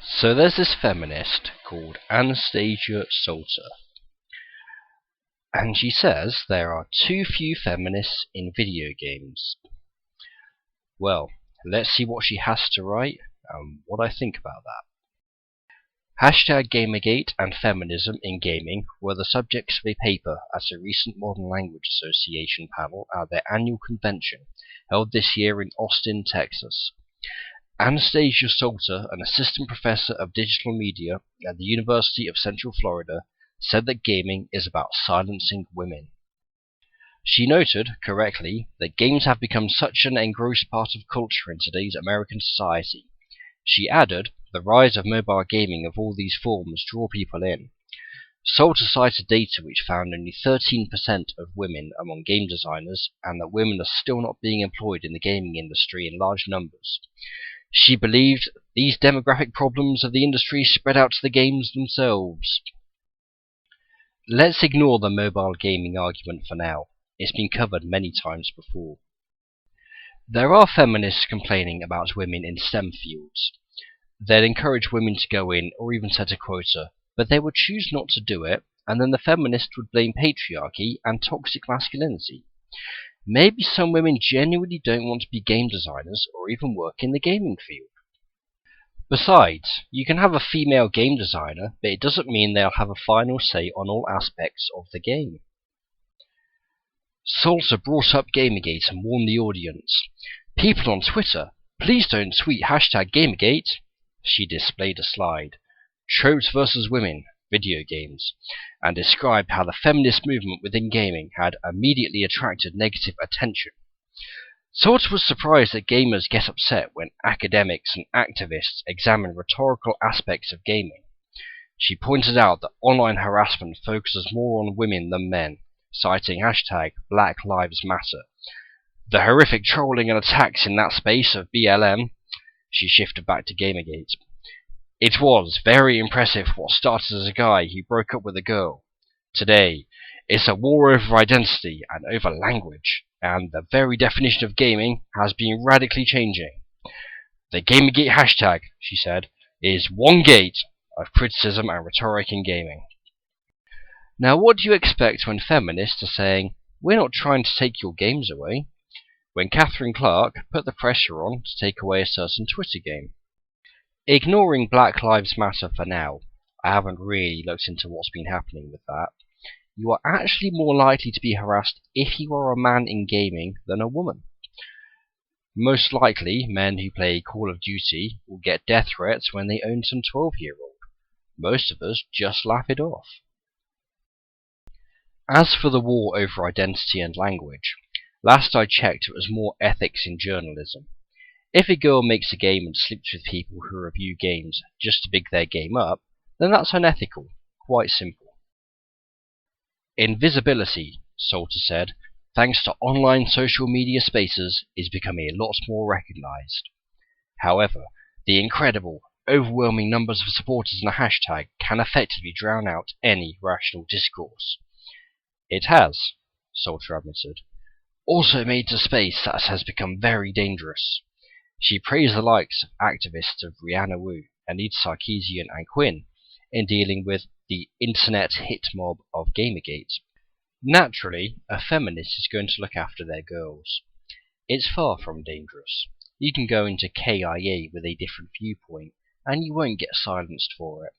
So there's this feminist called Anastasia Salter, and she says there are too few feminists in video games. Well, let's see what she has to write and what I think about that. #Gamergate and feminism in gaming were the subjects of a paper at a recent Modern Language Association panel at their annual convention held this year in Austin, Texas. Anastasia Salter, an assistant professor of digital media at the University of Central Florida, said that gaming is about silencing women. She noted, correctly, that games have become such an engrossed part of culture in today's American society. She added, the rise of mobile gaming of all these forms draw people in. Salter cited data which found only 13% of women among game designers, and that women are still not being employed in the gaming industry in large numbers. She believed these demographic problems of the industry spread out to the games themselves. Let's ignore the mobile gaming argument for now. It's been covered many times before. There are feminists complaining about women in STEM fields. They'd encourage women to go in or even set a quota, but they would choose not to do it, and then the feminist would blame patriarchy and toxic masculinity. Maybe some women genuinely don't want to be game designers or even work in the gaming field. Besides, you can have a female game designer, but it doesn't mean they'll have a final say on all aspects of the game. Salter brought up Gamergate and warned the audience. People on Twitter, please don't tweet #Gamergate. She displayed a slide, Tropes vs. Women, Video Games, and described how the feminist movement within gaming had immediately attracted negative attention. Salter was surprised that gamers get upset when academics and activists examine rhetorical aspects of gaming. She pointed out that online harassment focuses more on women than men, citing #Black Lives Matter. The horrific trolling and attacks in that space of BLM. She shifted back to Gamergate. It was very impressive what started as a guy who broke up with a girl. Today, it's a war over identity and over language, and the very definition of gaming has been radically changing. The Gamergate hashtag, she said, is one gate of criticism and rhetoric in gaming. Now what do you expect when feminists are saying, we're not trying to take your games away, when Catherine Clark put the pressure on to take away a certain Twitter game? Ignoring Black Lives Matter for now, I haven't really looked into what's been happening with that. You are actually more likely to be harassed if you are a man in gaming than a woman. Most likely, men who play Call of Duty will get death threats when they own some 12-year-old. Most of us just laugh it off. As for the war over identity and language, last I checked it was more ethics in journalism. If a girl makes a game and sleeps with people who review games just to big their game up, then that's unethical. Quite simple. Invisibility, Salter said, thanks to online social media spaces, is becoming a lot more recognized. However, the incredible, overwhelming numbers of supporters in a hashtag can effectively drown out any rational discourse. It has, Salter admitted, also made a space that has become very dangerous. She praised the likes of activists of Brianna Wu, Anita Sarkeesian and Quinn in dealing with the internet hit mob of Gamergate. Naturally, a feminist is going to look after their girls. It's far from dangerous. You can go into KIA with a different viewpoint, and you won't get silenced for it.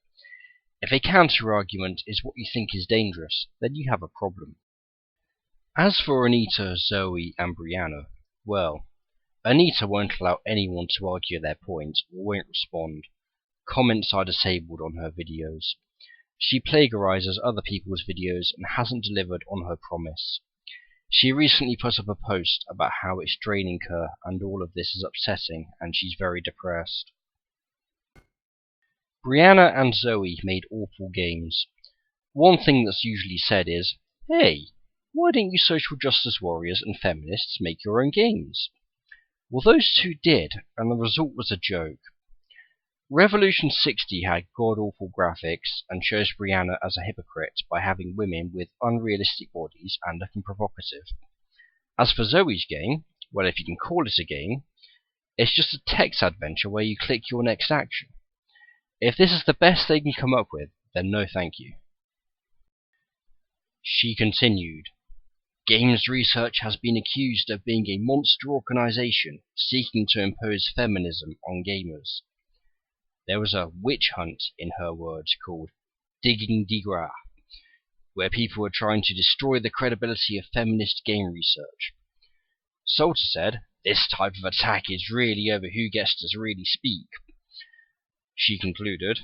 If a counter-argument is what you think is dangerous, then you have a problem. As for Anita, Zoe, and Brianna, well, Anita won't allow anyone to argue their point or won't respond. Comments are disabled on her videos. She plagiarizes other people's videos and hasn't delivered on her promise. She recently put up a post about how it's draining her and all of this is upsetting and she's very depressed. Brianna and Zoe made awful games. One thing that's usually said is, hey, why don't you social justice warriors and feminists make your own games? Well, those two did, and the result was a joke. Revolution 60 had god-awful graphics and shows Brianna as a hypocrite by having women with unrealistic bodies and looking provocative. As for Zoe's game, well, if you can call it a game, it's just a text adventure where you click your next action. If this is the best they can come up with, then no thank you. She continued, Games research has been accused of being a monster organization seeking to impose feminism on gamers. There was a witch hunt, in her words, called Digging Digra, where people were trying to destroy the credibility of feminist game research. Salter said, this type of attack is really over who gets to really speak. She concluded,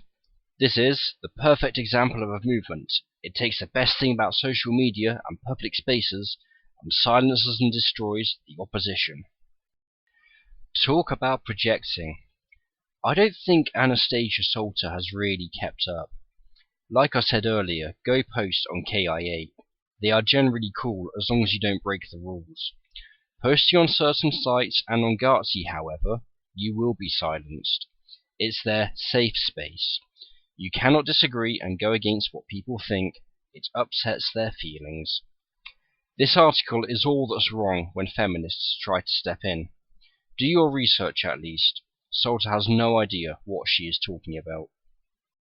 this is the perfect example of a movement. It takes the best thing about social media and public spaces and silences and destroys the opposition. Talk about projecting. I don't think Anastasia Salter has really kept up. Like I said earlier, go post on KIA. They are generally cool as long as you don't break the rules. Posting on certain sites and on Gartsy, however, you will be silenced. It's their safe space. You cannot disagree and go against what people think. It upsets their feelings. This article is all that's wrong when feminists try to step in. Do your research at least. Salter has no idea what she is talking about.